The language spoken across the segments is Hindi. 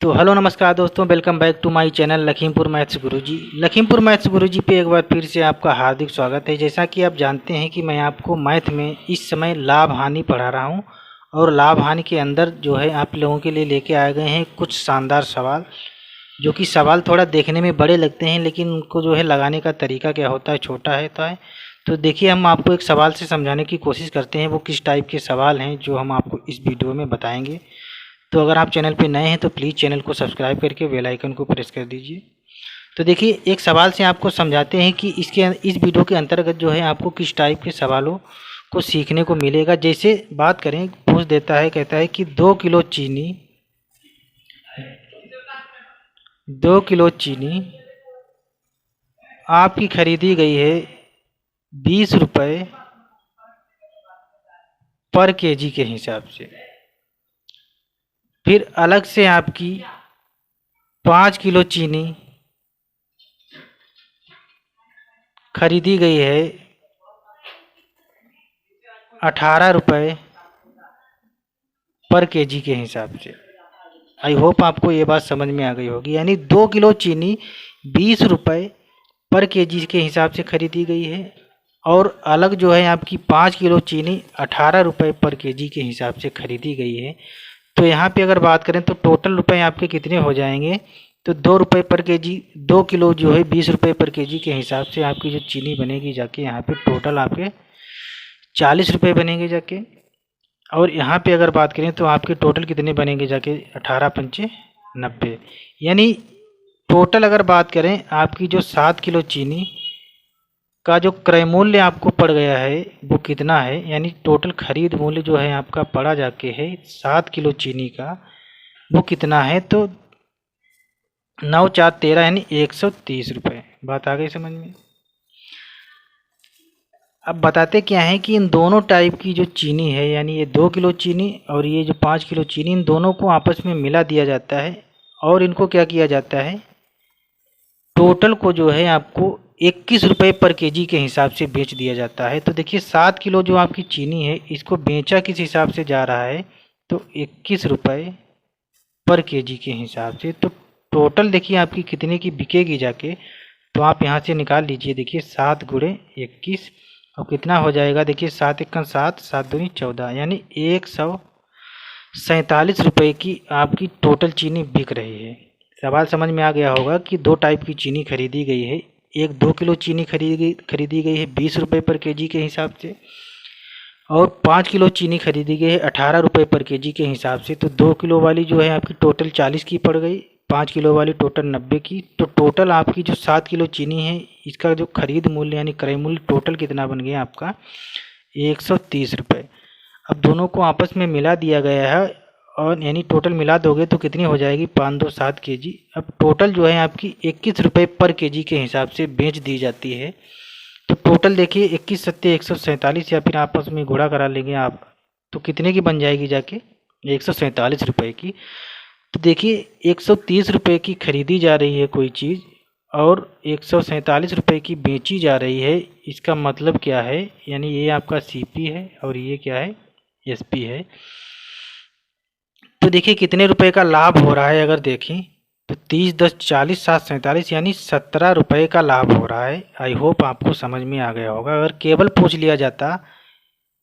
तो हेलो नमस्कार दोस्तों, welcome back to my channel Lakhimpur maths Guruji. Lakhimpur maths Guruji पे एक बार फिर से आपका हार्दिक स्वागत है। जैसा कि आप जानते हैं कि मैं आपको मैथ में इस समय लाभ हानि पढ़ा रहा हूं और लाभ हानि के अंदर जो है आप लोगों के लिए लेके आए गए हैं कुछ शानदार सवाल, जो कि सवाल थोड़ा देखने में बड़े लगते हैं लेकिन उनको जो है लगाने का तरीका क्या होता है, छोटा है। तो देखिए, हम आपको एक सवाल से समझाने की कोशिश करते हैं वो किस टाइप के सवाल हैं जो हम आपको इस वीडियो में बताएंगे। तो अगर आप चैनल पे नए हैं तो प्लीज़ चैनल को सब्सक्राइब करके बेल आइकन को प्रेस कर दीजिए। तो देखिए, एक सवाल से आपको समझाते हैं कि इस वीडियो के अंतर्गत जो है आपको किस टाइप के सवालों को सीखने को मिलेगा। जैसे बात करें, पूछ देता है, कहता है कि 2 किलो चीनी आपकी खरीदी गई है 20 रुपये पर केजी के हिसाब से। फिर अलग से आपकी 5 किलो चीनी खरीदी गई है 18 रुपये पर केजी के हिसाब से। आई होप आपको ये बात समझ में आ गई होगी। यानी 2 किलो चीनी 20 रुपये पर केजी के हिसाब से खरीदी गई है और अलग जो है आपकी 5 किलो चीनी 18 रुपये पर केजी के हिसाब से खरीदी गई है। तो यहाँ पे अगर बात करें तो टोटल रुपए आपके कितने हो जाएंगे, तो 2 रुपये पर केजी, 2 किलो जो है 20 रुपये पर केजी के हिसाब से आपकी जो चीनी बनेगी जाके यहाँ पे टोटल आपके 40 रुपये बनेंगे जाके। और यहाँ पे अगर बात करें तो आपके टोटल कितने बनेंगे जाके, 18 पंचे 90। यानी टोटल अगर बात करें आपकी जो 7 किलो चीनी का जो क्रय मूल्य आपको पड़ गया है वो कितना है, यानी टोटल खरीद मूल्य जो है आपका पड़ा जाके है 7 किलो चीनी का, वो कितना है, तो 9 4 13 यानी 130 रुपये। बात आ गई समझ में। अब बताते क्या है कि इन दोनों टाइप की जो चीनी है, यानी ये 2 किलो चीनी और ये जो 5 किलो चीनी, इन दोनों को आपस में मिला दिया जाता है और इनको क्या किया जाता है, टोटल को जो है आपको 21 रुपये पर केजी के हिसाब से बेच दिया जाता है। तो देखिए, 7 किलो जो आपकी चीनी है इसको बेचा किस हिसाब से जा रहा है, तो 21 रुपये पर केजी के हिसाब से। तो टोटल देखिए आपकी कितने की बिकेगी जाके, तो आप यहाँ से निकाल लीजिए। देखिए 7 गुणे 21 और कितना हो जाएगा, देखिए 7 एकम 7, 7 दूनी 14, यानी 147 रुपये की आपकी टोटल चीनी बिक रही है। सवाल समझ में आ गया होगा कि दो टाइप की चीनी खरीदी गई है। एक 2 किलो चीनी खरीदी गई है 20 रुपये पर केजी के हिसाब से और 5 किलो चीनी खरीदी गई है 18 रुपये पर केजी के हिसाब से। तो 2 किलो वाली जो है आपकी टोटल 40 की पड़ गई, 5 किलो वाली टोटल 90 की। तो टोटल आपकी जो 7 किलो चीनी है इसका जो खरीद मूल्य यानी क्रय मूल्य टोटल कितना बन गया आपका, 130 रुपये। अब दोनों को आपस में मिला दिया गया है और यानी टोटल मिला दोगे तो कितनी हो जाएगी, 527 केजी। अब टोटल जो है आपकी 21 रुपये पर केजी के हिसाब से बेच दी जाती है। तो टोटल देखिए 21 सत्ते 147, या फिर आपस में गुणा करा लेंगे आप तो कितने की बन जाएगी जाके, 147 रुपये की। तो देखिए 130 रुपये की खरीदी जा रही है कोई चीज़ और 147 रुपये की बेची जा रही है। इसका मतलब क्या है, यानी ये आपका सीपी है और ये क्या है, एसपी है। तो देखिए कितने रुपए का लाभ हो रहा है, अगर देखें तो 30 10 40 7 47 यानी 17 रुपये का लाभ हो रहा है। आई होप आपको समझ में आ गया होगा। अगर केवल पूछ लिया जाता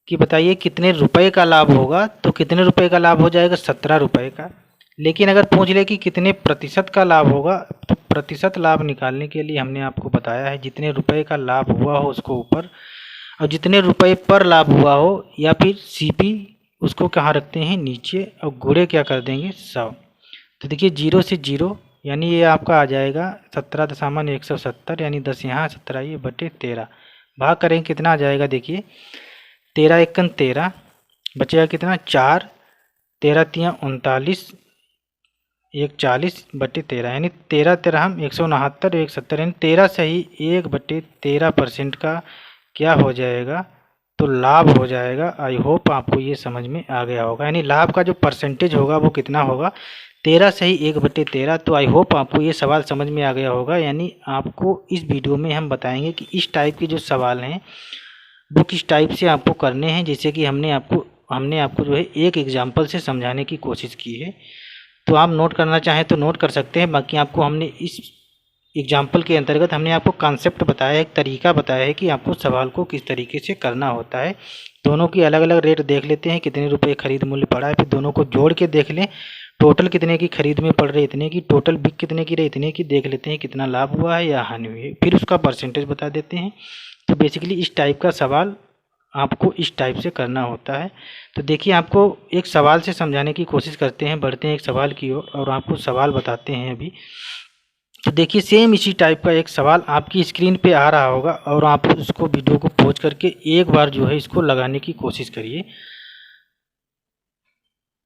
कि बताइए कितने रुपए का लाभ होगा, तो कितने रुपए का लाभ हो जाएगा, 17 रुपये का। लेकिन अगर पूछ ले कि कितने प्रतिशत का लाभ होगा, तो प्रतिशत लाभ निकालने के लिए हमने आपको बताया है जितने रुपए का लाभ हुआ हो उसको ऊपर और जितने रुपए पर लाभ हुआ हो या फिर सीपी उसको कहाँ रखते हैं, नीचे, और गुणे क्या कर देंगे, 100। तो देखिए 0 से 0 यानी ये आपका आ जाएगा 17.170, यानी 10 यहाँ 17 ये बटे 13, भाग करेंगे कितना आ जाएगा, देखिए 13 एकन 13, बचेगा कितना 4, 13 तियाँ 39, 1 40 बटे 13, यानी 13 13 हम 169 170, यानी 13 सही 1 बटे 13% का क्या हो जाएगा, तो लाभ हो जाएगा। आई होप आपको ये समझ में आ गया होगा। यानी लाभ का जो परसेंटेज होगा वो कितना होगा, 13 सही 1 बटे 13। तो आई होप आपको ये सवाल समझ में आ गया होगा। यानी आपको इस वीडियो में हम बताएंगे कि इस टाइप के जो सवाल हैं वो किस टाइप से आपको करने हैं, जैसे कि हमने आपको जो है एक एग्जाम्पल से समझाने की कोशिश की है। तो आप नोट करना चाहें तो नोट कर सकते हैं। बाकी आपको हमने इस एग्जाम्पल के अंतर्गत हमने आपको कॉन्सेप्ट बताया है, एक तरीका बताया है कि आपको सवाल को किस तरीके से करना होता है। दोनों की अलग अलग रेट देख लेते हैं, कितने रुपए खरीद मूल्य पड़ा है, फिर दोनों को जोड़ के देख लें टोटल कितने की खरीद में पड़ रही है, इतने की, टोटल बिक कितने की रही, इतने की, देख लेते हैं कितना लाभ हुआ है या हानि हुई है, फिर उसका परसेंटेज बता देते हैं। तो बेसिकली इस टाइप का सवाल आपको इस टाइप से करना होता है। तो देखिए आपको एक सवाल से समझाने की कोशिश करते हैं, बढ़ते हैं एक सवाल की ओर और आपको सवाल बताते हैं अभी। तो देखिए सेम इसी टाइप का एक सवाल आपकी स्क्रीन पे आ रहा होगा और आप उसको वीडियो को पॉज करके एक बार जो है इसको लगाने की कोशिश करिए।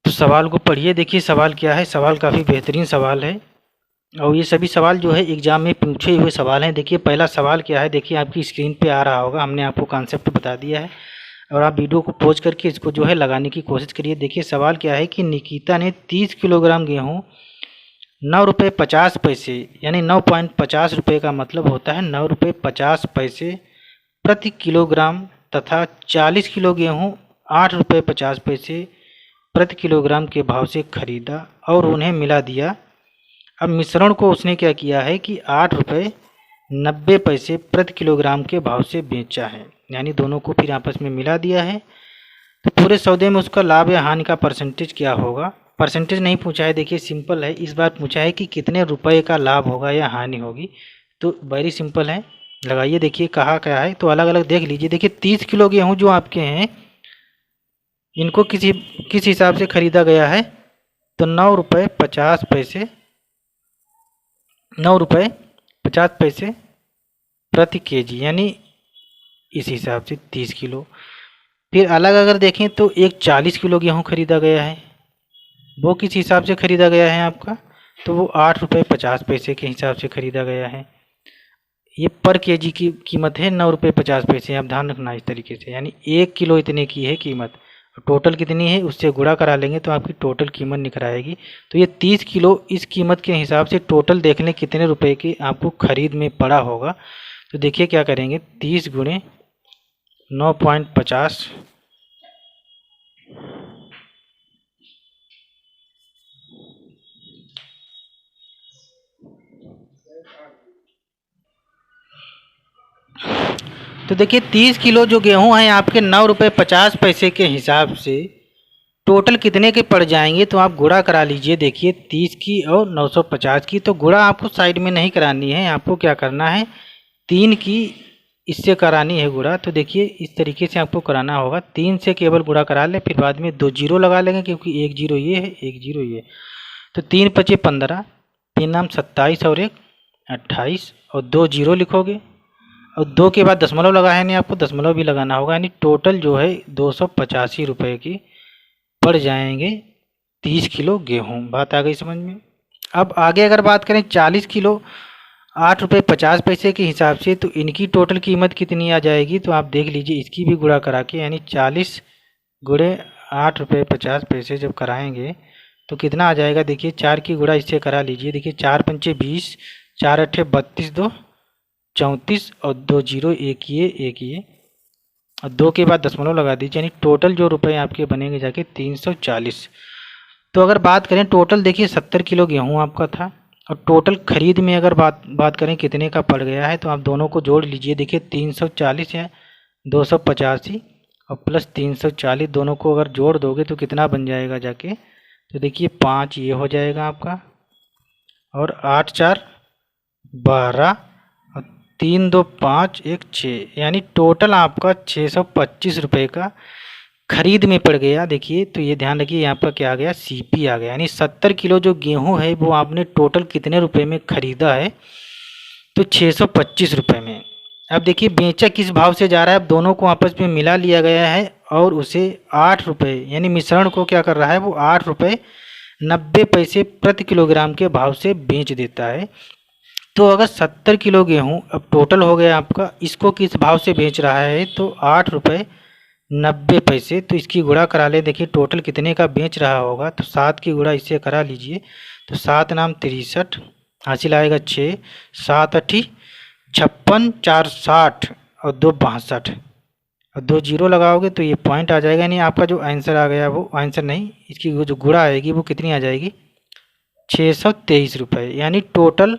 तो सवाल को पढ़िए, देखिए सवाल क्या है। सवाल काफ़ी बेहतरीन सवाल है और ये सभी सवाल जो है एग्जाम में पूछे हुए सवाल हैं। देखिए पहला सवाल क्या है, देखिए आपकी स्क्रीन पे आ रहा होगा, हमने आपको कॉन्सेप्ट बता दिया है और आप वीडियो को पॉज करके इसको जो है लगाने की कोशिश करिए। देखिए सवाल क्या है कि निकिता ने 30 किलोग्राम गेहूँ 9 रुपये 50 पैसे यानी 9.50 रुपये का मतलब होता है 9 रुपये 50 पैसे प्रति किलोग्राम तथा 40 किलो गेहूँ 8 रुपये 50 पैसे प्रति किलोग्राम के भाव से खरीदा और उन्हें मिला दिया। अब मिश्रण को उसने क्या किया है कि 8 रुपये 90 पैसे प्रति किलोग्राम के भाव से बेचा है, यानी दोनों को फिर आपस में मिला दिया है। तो पूरे सौदे में उसका लाभ या हानि का परसेंटेज क्या होगा। परसेंटेज नहीं पूछा है, देखिए सिंपल है, इस बार पूछा है कि कितने रुपए का लाभ होगा या हानि होगी। तो वेरी सिंपल है, लगाइए। देखिए कहा क्या है, तो अलग अलग देख लीजिए। देखिए 30 किलो गेहूँ जो आपके हैं इनको किस हिसाब से खरीदा गया है, तो 9 रुपये 50 पैसे 9 रुपये 50 पैसे प्रति केजी, यानी इस हिसाब से 30 किलो। फिर अलग अगर देखें तो एक 40 किलो गेहूँ खरीदा गया है, वो किस हिसाब से खरीदा गया है आपका, तो वो 8 रुपये 50 पैसे के हिसाब से खरीदा गया है। ये पर केजी की कीमत है 9 रुपये 50 पैसे, आप ध्यान रखना इस तरीके से, यानी 1 किलो इतने की है कीमत। टोटल कितनी है उससे गुणा करा लेंगे तो आपकी टोटल कीमत निकल आएगी। तो ये 30 किलो इस कीमत के हिसाब से टोटल देख लें कितने रुपए की आपको खरीद में पड़ा होगा। तो देखिए क्या करेंगे, 30 गुणे 9.50 तो देखिए 30 किलो जो गेहूं है आपके 9 रुपये 50 पैसे के हिसाब से टोटल कितने के पड़ जाएंगे, तो आप गुणा करा लीजिए। देखिए 30 की और 950 की, तो गुणा आपको साइड में नहीं करानी है, आपको क्या करना है 3 की इससे करानी है गुणा। तो देखिए इस तरीके से आपको कराना होगा, 3 से केवल गुणा करा लें, फिर बाद में 2 जीरो लगा लेंगे क्योंकि 1 जीरो ये है 1 जीरो ये। तो 3 पचे 15, 3 नाम 27 और 1 28 और 2 जीरो लिखोगे और 2 के बाद दशमलव लगा है नहीं, आपको दशमलव भी लगाना होगा, यानी टोटल जो है 285 रुपये की पड़ जाएंगे 30 किलो गेहूँ। बात आ गई समझ में। अब आगे अगर बात करें 40 किलो 8 रुपये 50 पैसे के हिसाब से, तो इनकी टोटल कीमत कितनी आ जाएगी, तो आप देख लीजिए इसकी भी गुणा करा के, यानी 40 गुणे 8 रुपये 50 पैसे जब कराएंगे तो कितना आ जाएगा। देखिए 4 की गुणा इससे करा लीजिए। देखिए 4 पंचे 20, 4 अट्ठे 32, 2 34 और 2 जीरो एक ये और 2 के बाद दशमलव लगा दीजिए, यानी टोटल जो रुपए आपके बनेंगे जाके 340। तो अगर बात करें टोटल, देखिए 70 किलो गेहूँ आपका था और टोटल खरीद में अगर बात करें कितने का पड़ गया है, तो आप दोनों को जोड़ लीजिए। देखिए 340 है 285 और प्लस 340, दोनों को अगर जोड़ दोगे तो कितना बन जाएगा जाके, तो देखिए 5 ये हो जाएगा आपका और 8 4 12 और 3 2 5 1 6, यानी टोटल आपका 625 रुपये का खरीद में पड़ गया। देखिए तो ये ध्यान रखिए यहाँ पर क्या आ गया, सीपी आ गया, यानी 70 किलो जो गेहूं है वो आपने टोटल कितने रुपए में खरीदा है, तो 625 रुपये में। अब देखिए बेचा किस भाव से जा रहा है, अब दोनों को आपस में मिला लिया गया है और उसे 8 रुपये, यानी मिश्रण को क्या कर रहा है वो 8 रुपये 90 पैसे प्रति किलोग्राम के भाव से बेच देता है। तो अगर 70 किलो गेहूँ अब टोटल हो गया आपका, इसको किस भाव से बेच रहा है, तो 8 रुपये 90 पैसे। तो इसकी गुणा करा ले, देखिए टोटल कितने का बेच रहा होगा, तो 7 की गुणा इससे करा लीजिए। तो 7 नाम 63, हासिल आएगा 6, 7 अठी 56, 4 60 और 2 62 और 2 जीरो लगाओगे तो ये पॉइंट आ जाएगा, यानी आपका जो आंसर आ गया वो आंसर नहीं, इसकी जो गुणा आएगी वो कितनी आ जाएगी 623 रुपये, यानी टोटल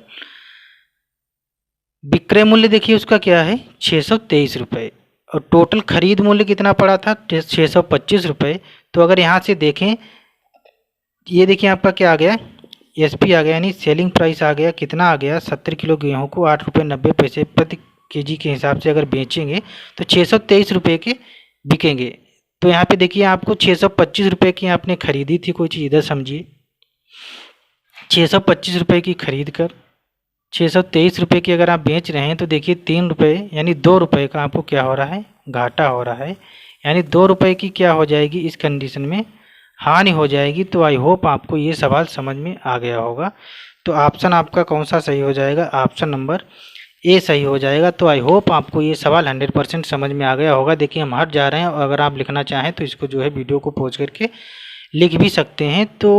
विक्रय मूल्य देखिए उसका क्या है 623 रुपये, और टोटल खरीद मूल्य कितना पड़ा था 625 रुपये। तो अगर यहाँ से देखें, ये देखिए आपका क्या आ गया, एसपी आ गया, यानी सेलिंग प्राइस आ गया, कितना आ गया 70 किलो गेहूँ को 8 रुपये 90 पैसे प्रति केजी के हिसाब से अगर बेचेंगे तो 623 रुपये के बिकेंगे। तो यहाँ पे देखिए आपको 625 रुपये की आपने खरीदी थी कोई चीज़, इधर समझिए 625 रुपये की खरीद कर 623 रुपये की अगर आप बेच रहे हैं तो देखिए 3 रुपये यानी 2 रुपये का आपको क्या हो रहा है, घाटा हो रहा है, यानी 2 रुपये की क्या हो जाएगी इस कंडीशन में, हानि हो जाएगी। तो आई होप आपको ये सवाल समझ में आ गया होगा। तो ऑप्शन आपका कौन सा सही हो जाएगा, ऑप्शन नंबर ए सही हो जाएगा। तो आई होप आपको ये सवाल 100% समझ में आ गया होगा। देखिए हम हट जा रहे हैं, और अगर आप लिखना चाहें तो इसको जो है वीडियो को पॉज करके लिख भी सकते हैं। तो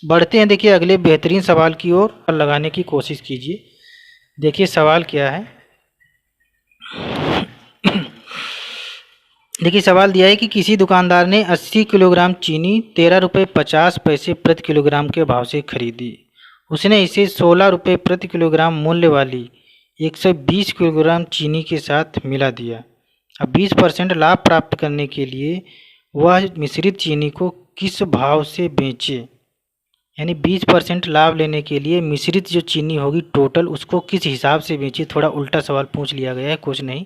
बढ़ते हैं देखिए अगले बेहतरीन सवाल की ओर, लगाने की कोशिश कीजिए। देखिए सवाल क्या है, देखिए सवाल दिया है कि किसी दुकानदार ने 80 किलोग्राम चीनी 13 रुपये 50 पैसे प्रति किलोग्राम के भाव से खरीदी। उसने इसे 16 रुपये प्रति किलोग्राम मूल्य वाली 120 किलोग्राम चीनी के साथ मिला दिया। अब 20% लाभ प्राप्त करने के लिए वह मिश्रित चीनी को किस भाव से बेचे, यानी 20% लाभ लेने के लिए मिश्रित जो चीनी होगी टोटल उसको किस हिसाब से बेचे। थोड़ा उल्टा सवाल पूछ लिया गया है, कुछ नहीं,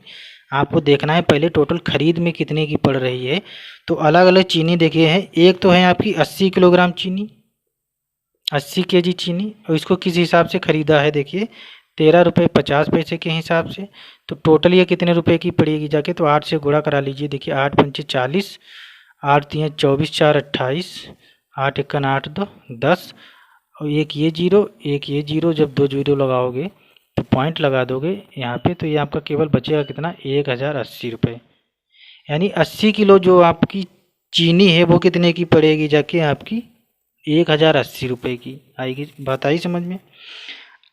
आपको देखना है पहले टोटल खरीद में कितने की पड़ रही है। तो अलग अलग चीनी देखिए है, एक तो है आपकी 80 किलोग्राम चीनी, 80 केजी चीनी, और इसको किस हिसाब से खरीदा है देखिए 13 रुपये 50 पैसे के हिसाब से। तो टोटल ये कितने रुपए की पड़ेगी जाके, तो 8 से गुणा करा लीजिए। देखिए 8 पंचे 40, 8 तियाँ 24, 4 28, 8 एकन 8 2 10, और एक ये जीरो एक ये जीरो, जब 2 जीरो लगाओगे तो पॉइंट लगा दोगे यहाँ पे, तो ये आपका केवल बचेगा कितना 1080 रुपये, यानी 80 किलो जो आपकी चीनी है वो कितने की पड़ेगी जाके आपकी 1080 रुपये की आएगी। बात आई समझ में।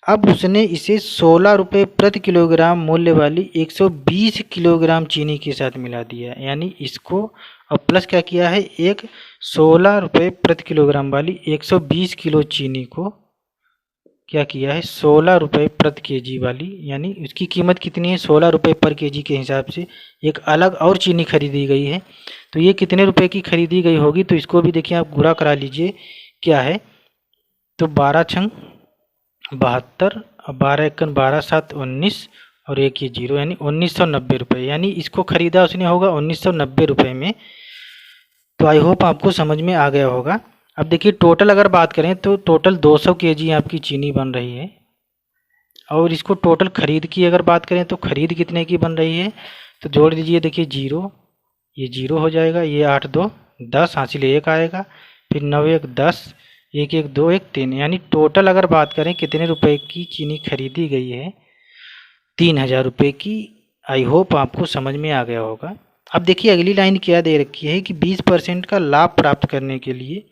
अब उसने इसे 16 रुपये प्रति किलोग्राम मूल्य वाली 120 किलोग्राम चीनी के साथ मिला दिया, यानी इसको और प्लस क्या किया है, एक 16 रुपये प्रति किलोग्राम वाली 120 किलो चीनी को क्या किया है 16 रुपये प्रति केजी वाली, यानी उसकी कीमत कितनी है 16 रुपये पर केजी के हिसाब से एक अलग और चीनी खरीदी गई है। तो ये कितने रुपए की खरीदी गई होगी, तो इसको भी देखिए आप गुणा करा लीजिए क्या है, तो 12 छंग 72 और 12 एकन 12 7 19 और एक ये जीरो, यानी 1990 रुपये, यानी इसको खरीदा उसने होगा 1990 रुपये में। तो आई होप आपको समझ में आ गया होगा। अब देखिए टोटल अगर बात करें तो टोटल 200 केजी आपकी चीनी बन रही है, और इसको टोटल खरीद की अगर बात करें तो खरीद कितने की बन रही है, तो जोड़ दीजिए देखिए जीरो, ये जीरो हो जाएगा, ये 8 2 10 हासिल 1 आएगा, फिर 9 1 10 1 1 2 1 3, यानी टोटल अगर बात करें कितने रुपए की चीनी खरीदी गई है 3000 रुपये की। आई होप आपको समझ में आ गया होगा। अब देखिए अगली लाइन क्या दे रखी है कि 20% का लाभ प्राप्त करने के लिए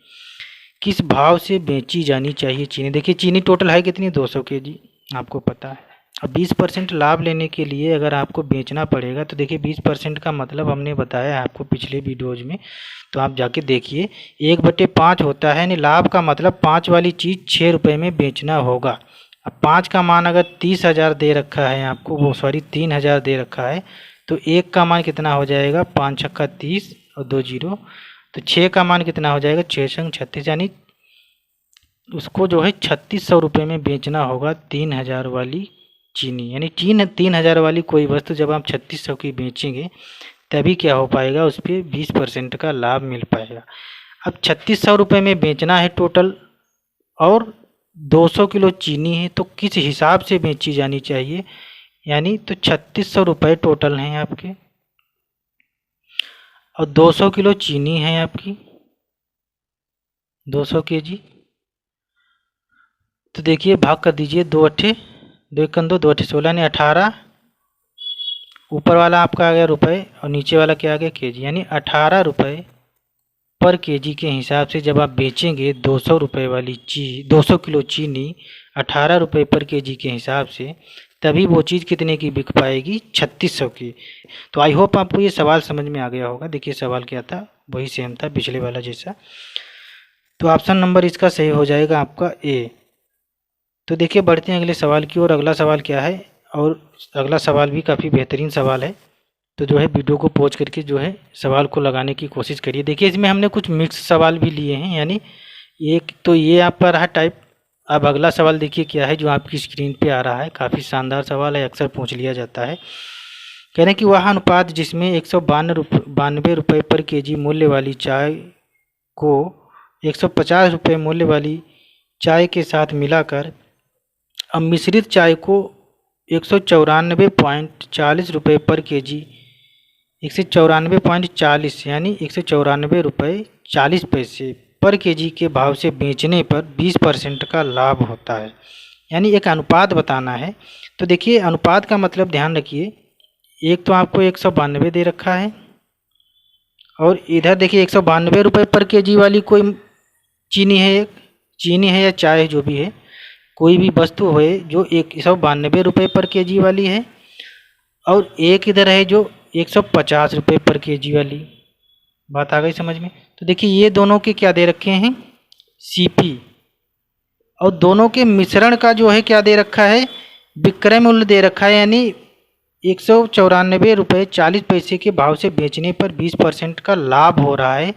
किस भाव से बेची जानी चाहिए चीनी। देखिए चीनी टोटल है कितनी 200 केजी आपको पता है। अब 20% लाभ लेने के लिए अगर आपको बेचना पड़ेगा, तो देखिए 20% का मतलब हमने बताया है आपको पिछले वीडियोज़ में, तो आप जाके देखिए 1/5 होता है, यानी लाभ का मतलब 5 वाली चीज़ 6 रुपये में बेचना होगा। अब 5 का मान अगर 30,000 दे रखा है आपको, वो सॉरी 3000 दे रखा है, तो 1 का मान कितना हो जाएगा 5 छक्का 30 और 2 जीरो, तो 6 का मान कितना हो जाएगा 6 संग 36, यानी उसको जो है 3600 रुपये में बेचना होगा 3000 वाली चीनी। यानी 3000 वाली कोई वस्तु जब आप 3600 की बेचेंगे तभी क्या हो पाएगा, उस पर 20% का लाभ मिल पाएगा। अब 3600 रुपये में बेचना है टोटल, और 200 किलो चीनी है, तो किस हिसाब से बेची जानी चाहिए, यानी तो 3600 रुपये टोटल हैं आपके, और 200 किलो चीनी है आपकी 200 केजी। तो देखिए भाग कर दीजिए 2 अट्ठे 2 एकन 2 2 अट्ठे 16, यानी 18, ऊपर वाला आपका आ गया रुपये और नीचे वाला क्या आ गया केजी, यानी 18 रुपये पर केजी के हिसाब से जब आप बेचेंगे 200 रुपये वाली 200 किलो चीनी 18 रुपये पर केजी के हिसाब से, तभी वो चीज़ कितने की बिक पाएगी 3600 की। तो आई होप आपको ये सवाल समझ में आ गया होगा। देखिए सवाल क्या था, वही सेम था पिछले वाला जैसा। तो ऑप्शन नंबर इसका सही हो जाएगा आपका ए। तो देखिए बढ़ते हैं अगले सवाल की ओर। अगला सवाल क्या है, और अगला सवाल भी काफ़ी बेहतरीन सवाल है। तो जो है वीडियो को पॉज करके जो है सवाल को लगाने की कोशिश करिए। देखिए इसमें हमने कुछ मिक्स सवाल भी लिए हैं, यानी एक तो ये आपका रहा टाइप। अब अगला सवाल देखिए क्या है जो आपकी स्क्रीन पे आ रहा है। काफ़ी शानदार सवाल है, अक्सर पूछ लिया जाता है। कह रहे हैं कि वह अनुपात जिसमें 192 रुपये पर केजी मूल्य वाली चाय को 150 रुपये मूल्य वाली चाय के साथ मिलाकर अब मिश्रित चाय को 194.40 रुपये पर केजी 194.40 यानी 194 रुपये 40 पैसे पर केजी के भाव से बेचने पर 20% का लाभ होता है। यानी एक अनुपात बताना है। तो देखिए अनुपात का मतलब ध्यान रखिए, एक तो आपको 192 दे रखा है और इधर देखिए 192 रुपये पर केजी वाली कोई चीनी है, एक चीनी है या चाय जो भी है, कोई भी वस्तु है जो 192 रुपये पर केजी वाली है, और एक इधर है जो 150 रुपये पर केजी वाली। बात आ गई समझ में। तो देखिए ये दोनों के क्या दे रखे हैं, सीपी, और दोनों के मिश्रण का जो है क्या दे रखा है, विक्रय मूल्य दे रखा है। यानी 194 रुपये 40 पैसे के भाव से बेचने पर 20% का लाभ हो रहा है।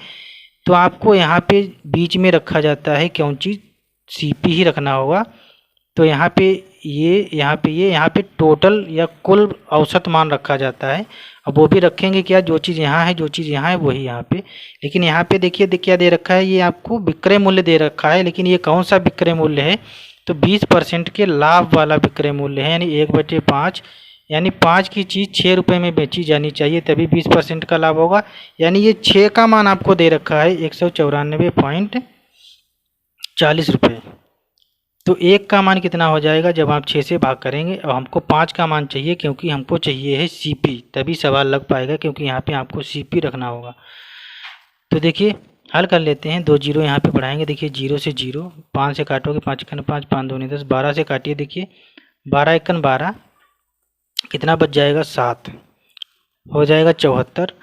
तो आपको यहाँ पे बीच में रखा जाता है कौन चीज़, सीपी ही रखना होगा। तो यहाँ पे यहाँ पे टोटल या कुल औसत मान रखा जाता है। अब वो भी रखेंगे क्या, जो चीज़ यहाँ है जो चीज़ यहाँ है वही यहाँ पे। लेकिन यहाँ पे देखिए क्या दे रखा है, ये आपको विक्रय मूल्य दे रखा है। लेकिन ये कौन सा विक्रय मूल्य है, तो 20% के लाभ वाला विक्रय मूल्य है। यानी 1/5, यानी 5 की चीज़ 6 रुपये में बेची जानी चाहिए, तभी 20% का लाभ होगा। यानी ये 6 का मान आपको दे रखा है 194.40 रुपये। तो 1 का मान कितना हो जाएगा जब आप 6 से भाग करेंगे, और हमको 5 का मान चाहिए क्योंकि हमको चाहिए है सीपी, तभी सवाल लग पाएगा क्योंकि यहाँ पे आपको सीपी रखना होगा। तो देखिए हल कर लेते हैं, 2 जीरो यहाँ पे बढ़ाएंगे। देखिए 0 से 0, 5 से काटोगे, 5 1 5, 5 2 10, 12 से काटिए। देखिए 12 1 12, कितना बच जाएगा, 7 हो जाएगा 74,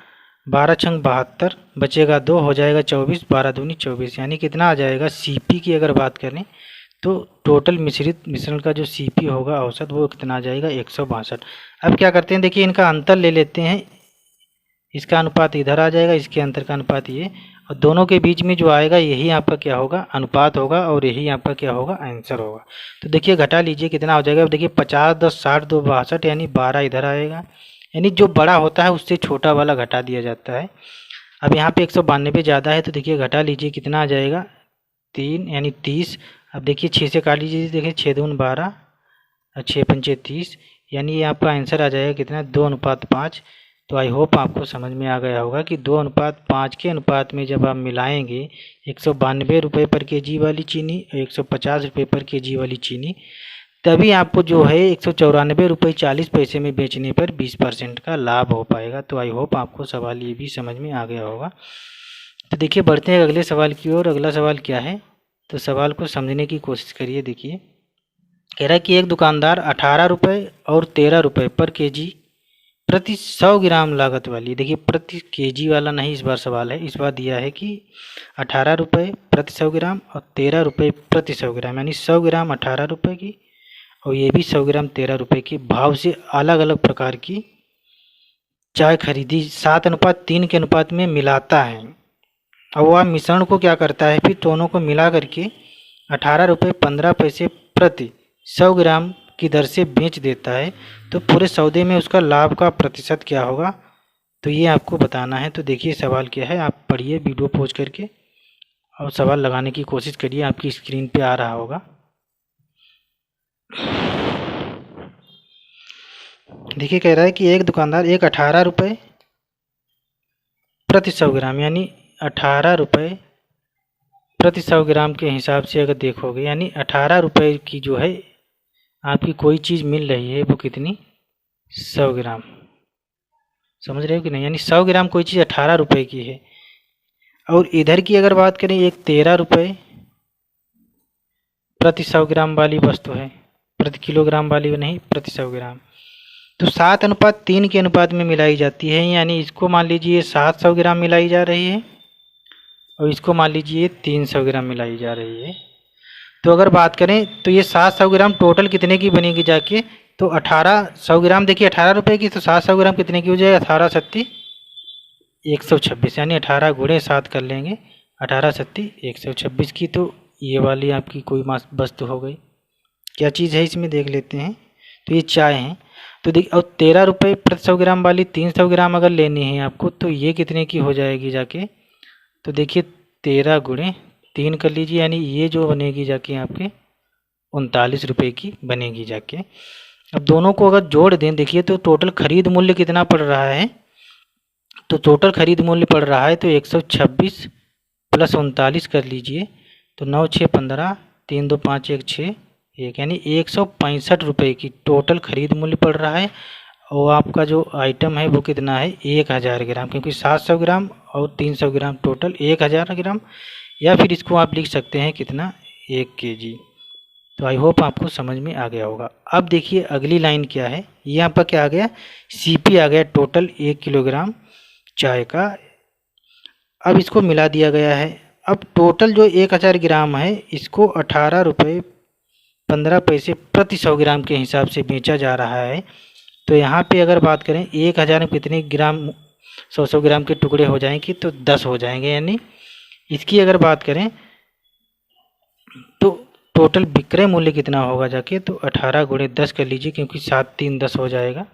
12 छंग 72, बचेगा 2, हो जाएगा 24, 12 दूनी 24। यानी कितना आ जाएगा सीपी की अगर बात करें तो टोटल मिश्रण का जो सीपी होगा औसत, वो कितना आ जाएगा 162। अब क्या करते हैं, देखिए इनका अंतर ले लेते हैं। इसका अनुपात इधर आ जाएगा, इसके अंतर का अनुपात ये, और दोनों के बीच में जो आएगा यही आपका क्या होगा, अनुपात होगा, और यही आपका क्या होगा, आंसर होगा। तो देखिए घटा लीजिए कितना हो जाएगा। देखिए 50 10 60 2 62, यानी 12 इधर आएगा। यानी जो बड़ा होता है उससे छोटा वाला घटा दिया जाता है। अब यहाँ पे 192 ज़्यादा है, तो देखिए घटा लीजिए कितना आ जाएगा, 3 यानी 30। अब देखिए 6 से काट लीजिए, देखिए 6 दून 12 और 6 पंचे 30, यानी ये आपका आंसर आ जाएगा कितना, 2:5। तो आई होप आपको समझ में आ गया होगा कि 2:5 के अनुपात में जब आप मिलाएंगे 192 रुपये पर केजी वाली चीनी और 150 रुपये पर केजी वाली चीनी, तभी आपको जो है 194 रुपये 40 पैसे में बेचने पर 20% का लाभ हो पाएगा। तो आई होप आपको सवाल ये भी समझ में आ गया होगा। तो देखिए बढ़ते हैं अगले सवाल की ओर। अगला सवाल क्या है, तो सवाल को समझने की कोशिश करिए। देखिए कह रहा है कि एक दुकानदार 18 रुपये और 13 रुपये पर केजी प्रति 100 ग्राम लागत वाली, देखिए प्रति केजी वाला नहीं इस बार सवाल है, इस बार दिया है कि 18 रुपये प्रति 100 ग्राम और 13 रुपये प्रति 100 ग्राम, यानी 100 ग्राम 18 रुपये की और ये भी 100 ग्राम 13 रुपये के भाव से अलग अलग प्रकार की चाय खरीदी 7:3 के अनुपात में मिलाता है। और वह मिश्रण को क्या करता है, फिर दोनों को मिला करके 18 रुपये 15 पैसे प्रति 100 ग्राम की दर से बेच देता है। तो पूरे सौदे में उसका लाभ का प्रतिशत क्या होगा, तो ये आपको बताना है। तो देखिए सवाल क्या है, आप पढ़िए वीडियो पॉज करके और सवाल लगाने की कोशिश करिए, आपकी स्क्रीन पे आ रहा होगा। देखिए कह रहा है कि एक दुकानदार 18 रुपये प्रति 100 ग्राम, यानी 18 रुपये प्रति 100 ग्राम के हिसाब से अगर देखोगे, यानी 18 रुपये की जो है आपकी कोई चीज़ मिल रही है, वो कितनी, 100 ग्राम। समझ रहे हो कि नहीं, यानी 100 ग्राम कोई चीज़ 18 रुपये की है। और इधर की अगर बात करें, एक 13 रुपये प्रति 100 ग्राम वाली वस्तु है, प्रति किलोग्राम वाली नहीं, प्रति 100 ग्राम। तो 7:3 के अनुपात में मिलाई जाती है, यानी इसको मान लीजिए 700 ग्राम मिलाई जा रही है और इसको मान लीजिए 300 ग्राम मिलाई जा रही है। तो अगर बात करें तो ये 700 ग्राम टोटल कितने की बनेगी जाके, तो 1800 ग्राम, देखिए 18 रुपये की, तो 700 ग्राम कितने की हो जाएगी, 18 सत्ती 126, यानी 18 गुणे 7 कर लेंगे, 18 सत्ती 126 की। तो ये वाली आपकी कोई वस्तु हो गई। क्या चीज़ है इसमें देख लेते हैं। तो ये चाय है। तो देखिए, और 13 रुपये प्रति 100 ग्राम वाली 300 ग्राम अगर लेनी है आपको, तो ये कितने की हो जाएगी जाके, तो देखिए 13 गुणे 3 कर लीजिए, यानी ये जो बनेगी जाके आपके 39 रुपये की बनेगी जाके। अब दोनों को अगर जोड़ दें, देखिए तो टोटल खरीद मूल्य कितना पड़ रहा है, तो टोटल खरीद मूल्य पड़ रहा है तो 126 प्लस 39 कर लीजिए, तो 9 6 15, 3 2 5 1 6 1, यानी 165 रुपये की टोटल खरीद मूल्य पड़ रहा है। और आपका जो आइटम है वो कितना है, 1000 ग्राम, क्योंकि 700 ग्राम और 300 ग्राम टोटल 1000 ग्राम, या फिर इसको आप लिख सकते हैं कितना, 1 kg। तो आई होप आपको समझ में आ गया होगा। अब देखिए अगली लाइन क्या है, यहाँ पर क्या आ गया, सीपी आ गया टोटल 1 किलोग्राम चाय का। अब इसको मिला दिया गया है। अब टोटल जो 1000 ग्राम है इसको 18 रुपये 15 पैसे प्रति 100 ग्राम के हिसाब से बेचा जा रहा है। तो यहाँ पे अगर बात करें 1000 में कितने ग्राम 100 ग्राम के टुकड़े हो जाएंगे, तो 10 हो जाएंगे, यानी इसकी अगर बात करें तो टोटल विक्रय मूल्य कितना होगा जाके, तो 18 गुणे 10 कर लीजिए, क्योंकि 7 3 10 हो जाएगा।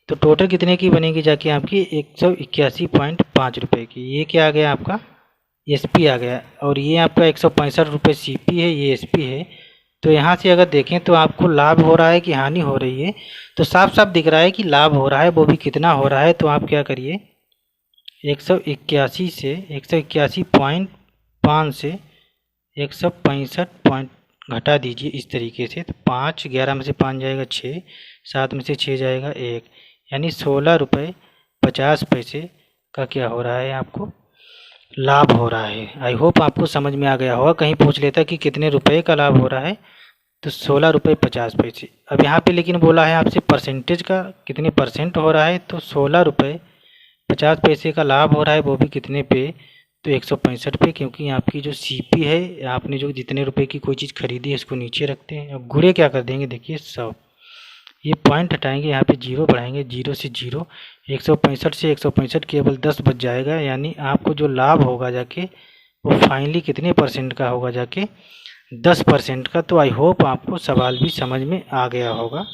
तो टोटल कितने की बनेगी जाके आपकी 181.5 रुपये की। ये क्या आ गया आपका, एसपी आ गया, और ये आपका 165 रुपये सीपी है, ये एसपी है। तो यहाँ से अगर देखें तो आपको लाभ हो रहा है कि हानि हो रही है, तो साफ साफ दिख रहा है कि लाभ हो रहा है। वो भी कितना हो रहा है, तो आप क्या करिए, 181 से 181.5 से 165 घटा दीजिए इस तरीके से। तो 5 11 में से 5 जाएगा 6, 7 में से 6 जाएगा 1, यानी 16 रुपये 50 पैसे का क्या हो रहा है, आपको लाभ हो रहा है। आई होप आपको समझ में आ गया होगा। कहीं पूछ लेता कि कितने रुपए का लाभ हो रहा है, तो 16 रुपये 50 पैसे। अब यहाँ पे लेकिन बोला है आपसे परसेंटेज का, कितने परसेंट हो रहा है, तो 16 रुपये 50 पैसे का लाभ हो रहा है, वो भी कितने पे, तो 165 पे, क्योंकि आपकी जो सीपी है, आपने जो जितने रुपए की कोई चीज़ खरीदी है इसको नीचे रखते हैं। अब गुणे क्या कर देंगे, देखिए 100, ये पॉइंट हटाएंगे, यहाँ पे 0 बढ़ाएंगे, 0 से 0, 165 से 165 केवल 10 बच जाएगा, यानी आपको जो लाभ होगा जाके वो फाइनली कितने परसेंट का होगा जाके, 10% का। तो आई होप आपको सवाल भी समझ में आ गया होगा।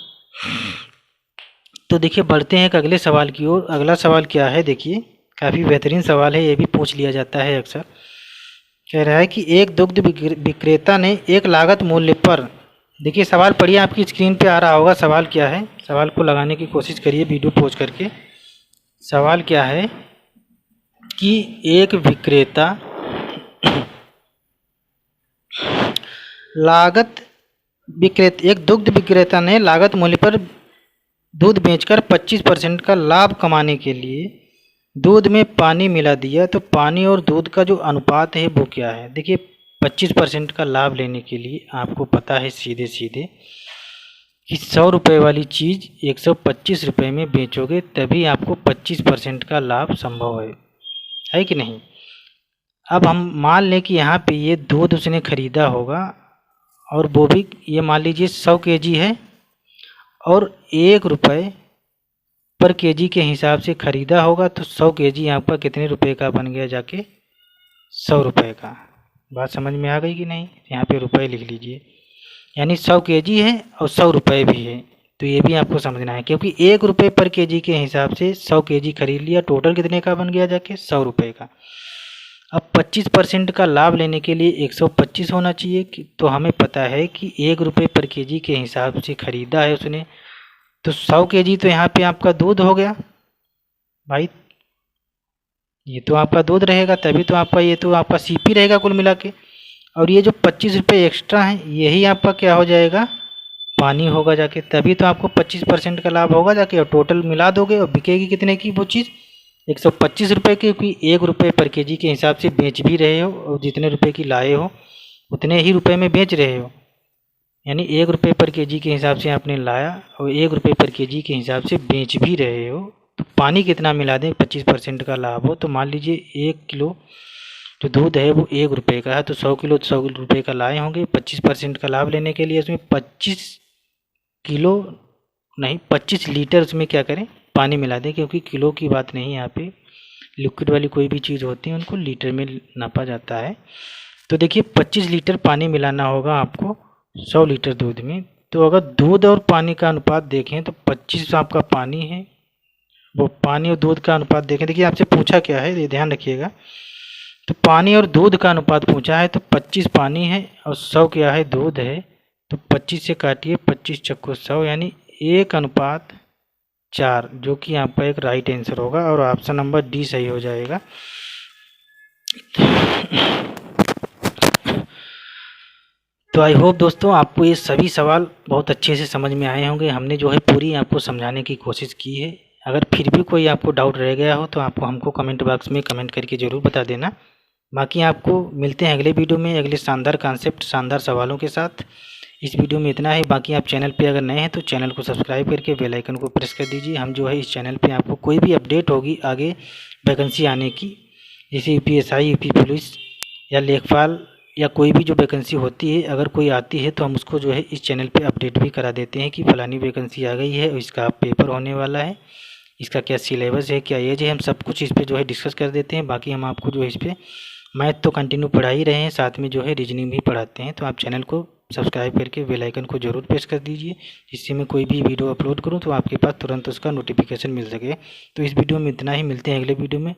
तो देखिए बढ़ते हैं एक अगले सवाल की ओर। अगला सवाल क्या है, देखिए काफ़ी बेहतरीन सवाल है, ये भी पूछ लिया जाता है अक्सर। कह रहा है कि एक दुग्ध विक्रेता ने एक लागत मूल्य पर, देखिए सवाल पढ़िए, आपकी स्क्रीन पे आ रहा होगा सवाल क्या है, सवाल को लगाने की कोशिश करिए वीडियो पॉज करके। सवाल क्या है कि एक दुग्ध विक्रेता ने लागत मूल्य पर दूध बेचकर 25% का लाभ कमाने के लिए दूध में पानी मिला दिया। तो पानी और दूध का जो अनुपात है वो क्या है। देखिए 25% का लाभ लेने के लिए आपको पता है सीधे सीधे कि 100 रुपये वाली चीज़ 125 रुपये में बेचोगे तभी आपको 25% का लाभ संभव है कि नहीं। अब हम मान लें कि यहाँ पे ये दूध उसने ख़रीदा होगा, और वो भी ये मान लीजिए 100 kg है, और 1 रुपये पर केजी के हिसाब से ख़रीदा होगा। तो 100 kg आपका कितने रुपए का बन गया जाके, 100 रुपये का। बात समझ में आ गई कि नहीं, यहाँ पे रुपए लिख लीजिए, यानी 100 kg है और 100 रुपये भी है। तो ये भी आपको समझना है, क्योंकि 1 रुपये पर केजी के हिसाब से 100 kg खरीद लिया, टोटल कितने का बन गया जाके, 100 रुपये का। अब 25% का लाभ लेने के लिए 125 होना चाहिए, तो हमें पता है कि 1 रुपये पर केजी के हिसाब से ख़रीदा है उसने, तो 100 kg तो यहाँ पे आपका दूध हो गया भाई, ये तो आपका दूध रहेगा, तभी तो आपका ये तो आपका सीपी रहेगा कुल मिला के। और ये जो 25 रुपये एक्स्ट्रा हैं यही आपका क्या हो जाएगा, पानी होगा जाके, तभी तो आपको 25% का लाभ होगा जाके। और टोटल मिला दोगे और बिकेगी कितने की वो चीज़, 125 रुपये की, क्योंकि 1 रुपये पर केजी के हिसाब से बेच भी रहे हो, और जितने रुपए की लाए हो उतने ही रुपए में बेच रहे हो, यानी 1 रुपये पर केजी के हिसाब से आपने लाया और 1 रुपये पर केजी के हिसाब से बेच भी रहे हो, तो पानी कितना मिला दें 25% का लाभ हो। तो मान लीजिए 1 किलो जो दूध है वो 1 रुपये का है, तो 100 किलो 100 रुपये का लाए होंगे। 25% का लाभ लेने के लिए उसमें 25 किलो नहीं 25 लीटर उसमें क्या करें, पानी मिला दें, क्योंकि किलो की बात नहीं है यहाँ पे। लिक्विड वाली कोई भी चीज़ होती है उनको लीटर में नापा जाता है। तो देखिए 25 लीटर पानी मिलाना होगा आपको 100 लीटर दूध में। तो अगर दूध और पानी का अनुपात देखें तो 25 आपका पानी है, वो पानी और दूध का अनुपात देखें। देखिए आपसे पूछा क्या है, ये ध्यान रखिएगा। तो पानी और दूध का अनुपात पूछा है, तो 25 पानी है और 100 क्या है, दूध है। तो 25 से काटिए, 25 चक्को 100 यानी 1:4, जो कि आपका एक राइट आंसर होगा और ऑप्शन नंबर डी सही हो जाएगा। तो आई होप दोस्तों आपको ये सभी सवाल बहुत अच्छे से समझ में आए होंगे। हमने जो है पूरी आपको समझाने की कोशिश की है। अगर फिर भी कोई आपको डाउट रह गया हो तो आपको हमको कमेंट बॉक्स में कमेंट करके ज़रूर बता देना। बाकी आपको मिलते हैं अगले वीडियो में अगले शानदार कॉन्सेप्ट शानदार सवालों के साथ। इस वीडियो में इतना ही। बाकी आप चैनल पे अगर नए हैं तो चैनल को सब्सक्राइब करके बेल आइकन को प्रेस कर दीजिए। हम जो है इस चैनल पे आपको कोई भी अपडेट होगी आगे वैकेंसी आने की, जैसे UPSI यूपी पुलिस या लेखपाल या कोई भी जो वैकेंसी होती है, अगर कोई आती है तो हम उसको जो है इस चैनल पे अपडेट भी करा देते हैं कि फलानी वैकेंसी आ गई है, इसका पेपर होने वाला है, इसका क्या सिलेबस है, क्या एज है, हम सब कुछ इस पे जो है डिस्कस कर देते हैं। बाकी हम आपको जो है इस पर मैथ तो कंटिन्यू पढ़ा ही रहे हैं, साथ में जो है रीजनिंग भी पढ़ाते हैं। तो आप चैनल को सब्सक्राइब करके बेल आइकन को जरूर प्रेस कर दीजिए, जिससे मैं कोई भी वीडियो अपलोड करूं तो आपके पास तुरंत उसका नोटिफिकेशन मिल सके। तो इस वीडियो में इतना ही, मिलते हैं अगले वीडियो में।